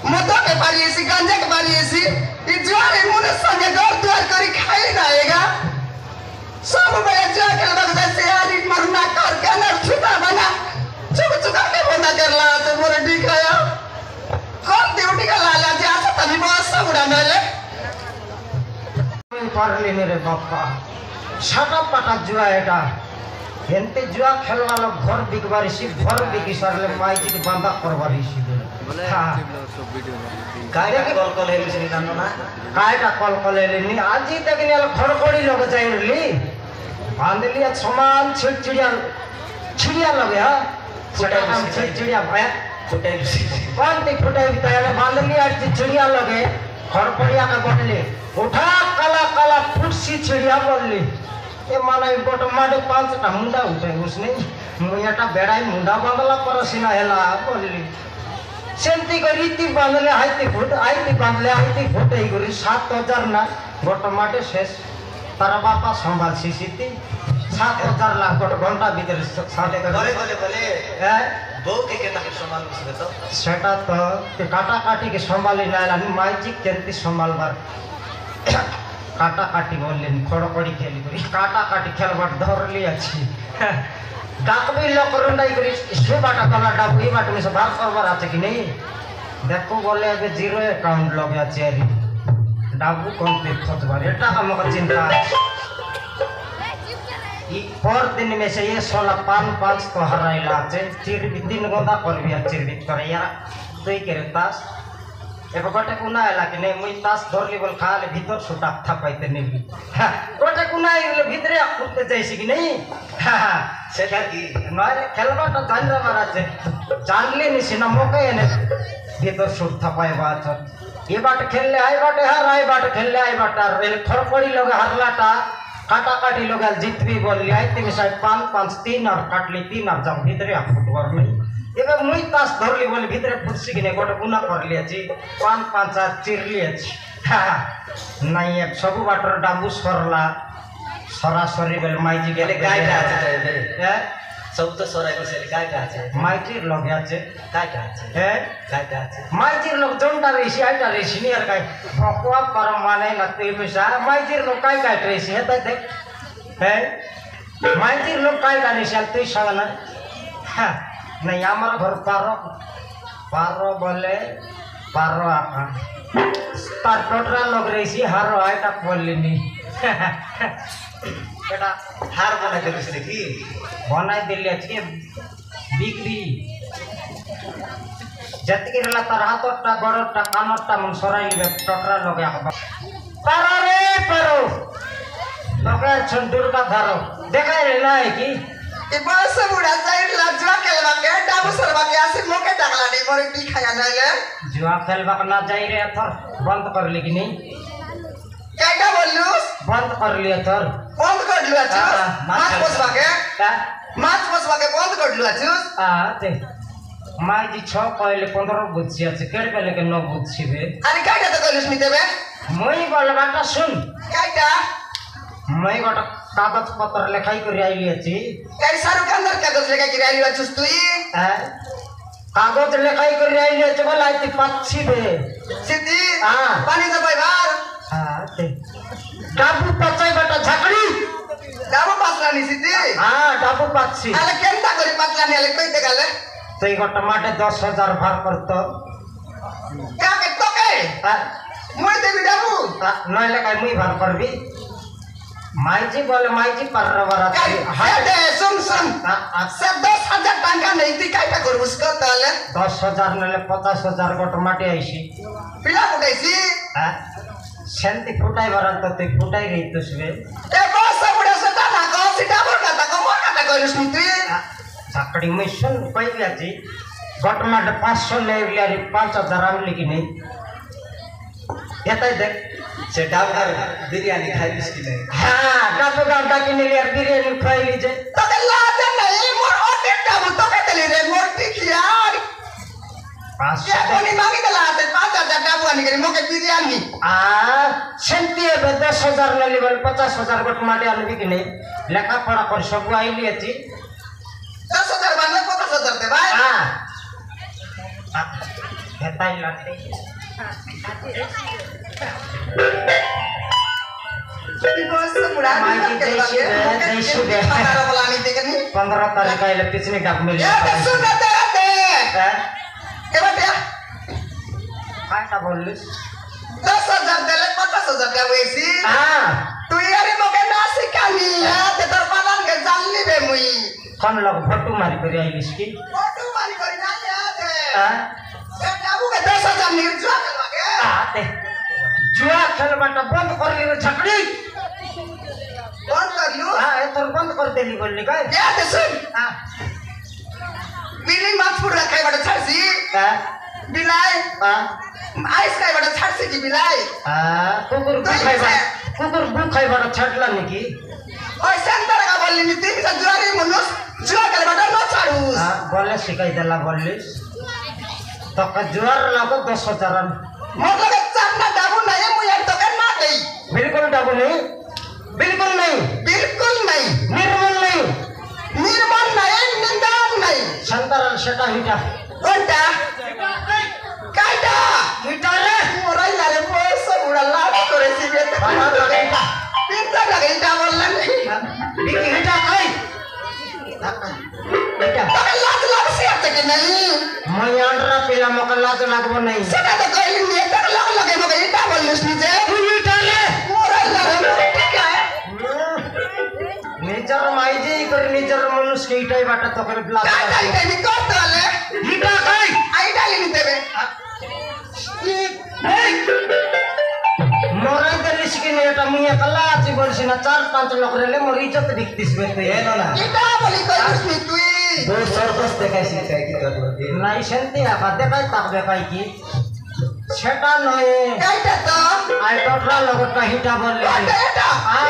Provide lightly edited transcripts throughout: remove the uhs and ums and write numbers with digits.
मद के पारी ऐसी गांजा के पारी ऐसी ये जुआरे मुने संगे दौड़ द्वार करी खाई रहेगा सब बड़े जुआ के लग जैसे यारी मरना कर के ना छुटा बना चुप चुका के बंदा कर ला तो मोरे दिखाया कौन ड्यूटी का लाला जी आसा तभी बहुत सब उड़ा मेरे पारली मेरे बापा छाटा पाटा जुआ एटा हेंते जुआ खेलवा लोग घर बिकबारी सी घर बिकी सरले माई जी के बांधा करवारी सी हां कायटा कल हेलिसनी जानो ना कायटा कल हेलिनी आज ही तक ने खड़खड़ी लोग जाइरली बांधली समान चिड़िया लगे हां चिड़िया भाई फुटाई कौन ते फुटाई बिताया बांधली आज चिड़िया लगे खड़खड़िया का बोलले उठा काला काला फुटसी चिड़िया बोलली ए माना गोट माडे पांचटा मुंडा उठे उसने मुयाटा बेड़ाई मुंडा बांधला परसिना हेला बोलली सेंती को रीति बांधले आईती बांधले आईती फुटे गरी 7000 ना गोट माडे शेष तारा बापा संभाल सीसीती 7000 लाख गोट घंटा भीतर साडे बोले ए दो के ताके संभाल बसबे तो सेटा तो के काटा काटी के संभाली नाला माइजिक केंती संभालबार काटा काटी बोललेन खड़खड़ी खेली करी काटा काटी खेलबार धरली अछि डाकबी लोक रंडाई करी से बाटा कला डाबू ई बाट में से बात करबार আছে कि नहीं देखो बोले अबे जीरो अकाउंट लगे আছে रे डाबू कोन पे खतबार एटा हमको चिंता ई पर दिन में से ये 16 5 तो हराइला আছে चिर भी दिन गोदा करबी चिर भी करे यार तुई करे तास एक गोटे कुना है कि नहीं मुई तास धरली बोल खाले भीतर छुटा था पाइते नहीं गोटे कुना है भीतर खुदते जैसी कि नहीं हां सेटा की नरे खेलबा तो जान रहा है जानले नहीं सिना मौके ने भीतर छुट था पाए बात ये बाट खेलले आई बाटे हार आई बाट खेलले आई बाटा रेल खड़खड़ी लोग हारलाटा काटा काटी लोग जीतबी बोलली आई तीन साइड 5 3 और काटली 3 और जब भीतर फुटवर नहीं एबे मुई तास धरली बोले भीतर फुटसी कि नहीं गोटे गुना करली अछि 5 चिरली अछि नहीं एक सब बाटर डाबू सरला सरासरी बेल माइजी गेले गायटा আছে ए सब तो सराई को से गायटा আছে माइजी लगे আছে गायटा আছে ए गायटा আছে माइजी लोग जोंटा रेसी आइटा रेसी नियर गाय भकवा पर माने नते पैसा माइजी लोग काय काय रेसी है देख है माइजी लोग काय काय रेसी तू सगना हां नहीं हमारा घर पारो बोले पारो आका तार टोटरा लोग रही हारो आइटा बोलली नहीं बेटा हार बना के दूसरे की बनाई दिल्ली अच्छी बिक्री जति के रला तार हाथोटा गड़ोटा कानोटा मन सराई टोटरा लोग आका पारो रे पारो लोगे छन दुर्गा धारो देखा रे ना है की ये बस बुढ़ा साइड जुआ खेलवा के डाबू सरवा के आसे मोके टाकला नहीं मोरे टी खाया ना ले जुआ खेलवा ना जाई रे थर बंद कर ली कि नहीं काटा बोललू बंद कर लिया थर बंद कर लिया छु माछ पोसवा के बंद कर लिया छु ते माई जी 6 पहले 15 बुझी আছে केड़ पहले के 9 बुझी बे अरे काटा तो कलिस मिते बे मई बोल बाटा सुन काटा मई गोटा कागज पत्र लिखाई कर आइली अछि कई सारू कंदर कागज लेके गिर आइली अछि तुई कागज लिखाई कर आइली अछि बोल आइती पक्षी बे सिद्धि हां पानी दे भाई बाहर हां ते डाबू पचाई बेटा झकड़ी डाबू पासला नहीं सिद्धि हां डाबू पक्षी अरे केनता करी पातला नहीं ले कोई ते गाले तई गोटा माटे 10000 भार करतो क्या के तो के मोय देबी डाबू नय लेखाई मुई भार करबी माइजी बोले माइजी पर रवरा दे सुन से 10000 टका नहीं थी काटा कर उसको ताले 10000 नले 50000 गोट माटी आइसी पिला फुटाइसी सेंती फुटाई बरन तो ते फुटाई रही तुसबे ए बस बुढ़ा से ना को सीधा बोलता को मोटा करिस मित्री झकड़ी में सुन कोई भी आजी गोट माटे 500 ले लिया 5000 आमली कि नहीं एतै देख से डाबर बिरयानी खाई बिस्की नहीं हां डाबर डाटा के लिए बिरयानी खाई लीजे तो के लाज नहीं मोर ओटे डाबर तो के ले रे मोर यार 500 कोनी मांगी दला 5000 डाबर आनी करी मोके बिरयानी सेंती 10000 ले लेवल 50000 गोट माटे आनी कि नहीं लेखा पढ़ा कर सब आइली अछि 10000 बांधले 50000 दे भाई हां হেতাই লাগতে माई की जय शिव 15 तारीख आइले पिछले डाक मिल काय बोललीस 10,000 दिले 50,000 का वैसी हां तू यारी मोके ना सिकानी ते तर पालन के जानली बे मुई कौन लोग फोटो मारी कर आइलिस की फोटो मारी कर ना याद है हां ए बाबू के 10,000 निर्जुआ के लगे आते जुआ खेलबाटा बंद कर लियो झकड़ी बंद कर लो हां ए तोर बंद कर देली बोलली काय याद सुन हां बिली माछपुर रखाई बड़ा छड़सी हां बिलाई हां आइस खाई बड़ा छड़सी की बिलाई हां कुकुर खाई बड़ा छटला निकी ओए सेंटर का बोलली नि तीन से जुआरी मनुस जुआ के बड़ा न छाड़ूस हां बोले सिकाई देला बोललिस तो का जुआर लागो 10,000 मतलब एक चापना डाबू नहीं मुझे तो कर ना गई बिल्कुल डाबू नहीं बिल्कुल नहीं निर्मल नहीं निंदान नहीं संतरल सेटा हिटा कोणता कायदा हिटा रे मोराई लाले बस बुडा लाट करेसी बेटे पिंता लगेटा बोलला नाही डिकी हिटा काय हिटा तो लाज लागसी आता की नाही मैं अंडरा पिला मका लाज लागबो नहीं सदा तो कहली मी तक लगे मग हिटा बोललीस नी जे तू हिटा रे मोराई लाले ठीक आहे निजर माइजे कर निजर मनुष्य के इटाई बाटा तो कर ब्लाक काय काय मी करतो आले हिटा काय आई डाली नी तेबे मोराई दलिस की नेटा मुया कला जीवन सिना 4-5 लोग रेले मोर इज्जत दिखतिस बे तो ये ना हिटा बोली करूस नी तुई दो सर्कस देखायसी काय की करतो नाही शांती आ बाते काय ताकबे काय की छेटा नय कायदा तो आई टोटरा लोग कहिटा बोलले कायदा हां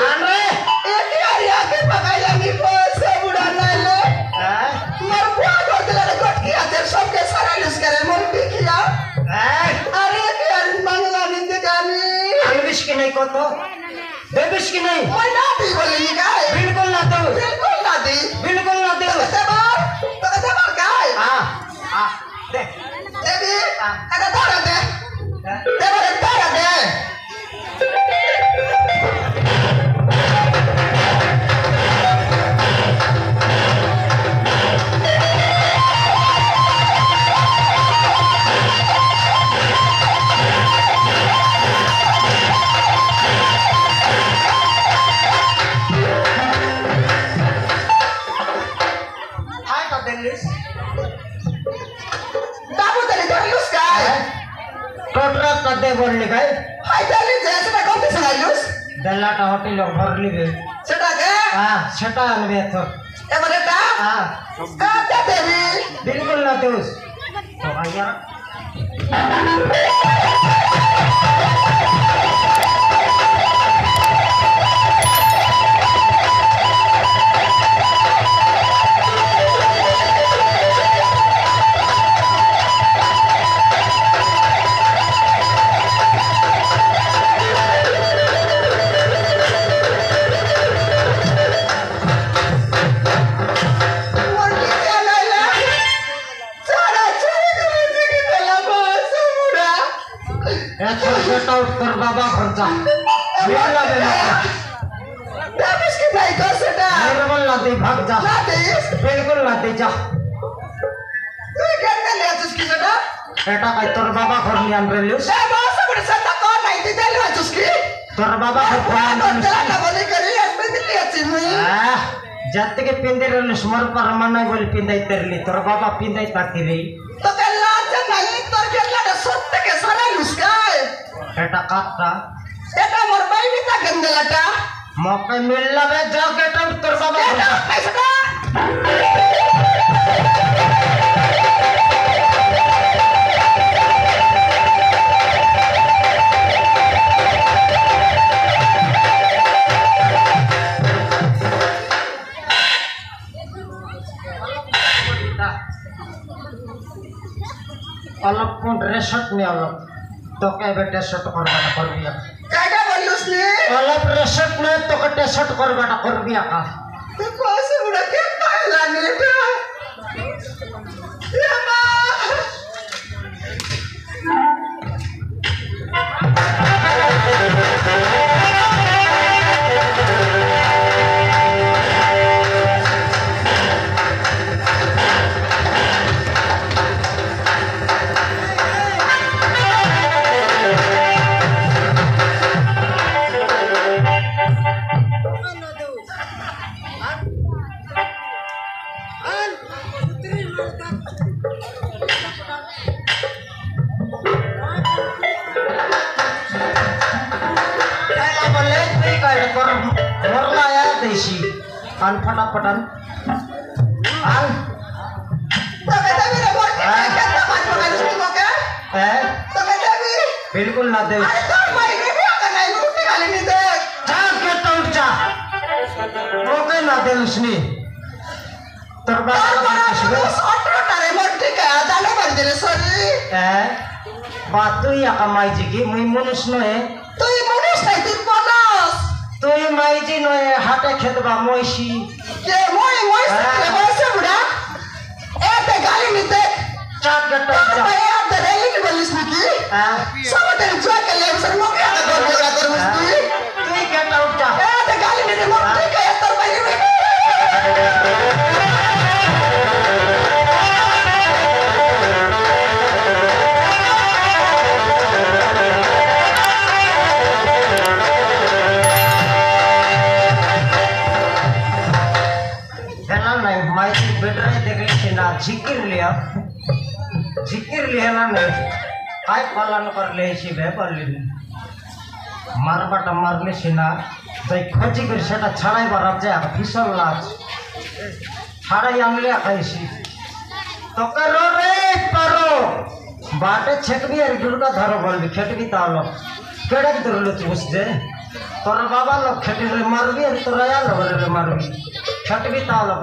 अरे एक यारी आके पकायला मी पैसे बुडा नाले मर बुआ करतला रे गोटकी आते सबके सारा यूज करे मोर पिकिया अरे एक यार मंगला निंदे गानी अंग्रेज की नहीं को तो बेबिश की नहीं ओए ना दी बोली नी काय बिल्कुल ना दो बिल्कुल ना दी तो कसे बार काय हां हां दे देवी अरे तारा दे बोले तारा दे टोटरा कदे बोलली काय हाय दिल्ली जैसे ना कोणते सांगायलुस दलाटा हॉटेल भरली बे सेटा के हां छटा अनबे तो ए बरे ता हां का देवी बिल्कुल ना दोस तो भैया कर बाबा खर्चा मेरा देना दाबिश की नहीं कर सेटा निर्मल ना दे भाग जा ना दे बिल्कुल ना दे जा तू क्या ले आछस की सेटा बेटा काय तोर बाबा घर नि आन रेलिस ए बस बड़े सत्ता कौन नहीं दे ले आछस की तोर बाबा घर कौन चला ना बोली करी पे दिल्ली आछी मुई जत्ते के पिंदे रेलिस मोर पर मना बोली पिंदाई तेरली तोर बाबा पिंदाई ताकी रे तो के लाज नहीं तोर के लाड सत्ते के सारा लुस्काय बेटा काटा एटा मोर भाई भी ता गंदे लटा मौका मिलला बे जा के तोर बाबा एटा पैसा अलग कोन रेसट में अलग तो के बेटे शट करबाटा करबिया कायदा बोलुस नी अलग रेसट में तो के टेसट करबाटा करबिया का तू कोसे उड़ा के पाला नी ये मां आन फटाफटन आन तो कहता भी रे मोर कितना बात पकाई तू मोके तो कहता भी बिल्कुल ना दे अरे तो भाई ने भी आकर नहीं रोटी खाली नहीं दे जा के टूट जा रोके ना दे उसने और बड़ा शॉट रोटारे मोर ठीक है जाने भर दे सॉरी बात तो या कमाई जी की मुई मनुष्य नहे तो ये मनुष्य नहीं तीन बोनस तो ये माई जी नहे हाटे खेतबा मोइसी के मोई से बुढ़ा ए ते गाली नहीं दे चाट के टूट तो जा भाई यार दे रही की बोलिस की सब तेरे जो के ले सर मोके आकर कर बोला कर मुझे तू ही के टूट जा ए ते गाली नहीं दे मोर ठीक है तो भाई झिकिर लिया ना नहीं काय पालन कर ले सी बे कर ले मारबाटा मारले सिना तई खोजी कर सेटा छाड़ाई बार जा फिसल लाज छाड़ाई आमले खाइसी तो करो रे पारो बाटे छेकबी और दुर्गा धरो बोलबी खेटबी तालो केड़े दुरलो चुस दे तोर बाबा लोग खेटी रे मारबी और तोरा या रे मारबी खेटबी तालो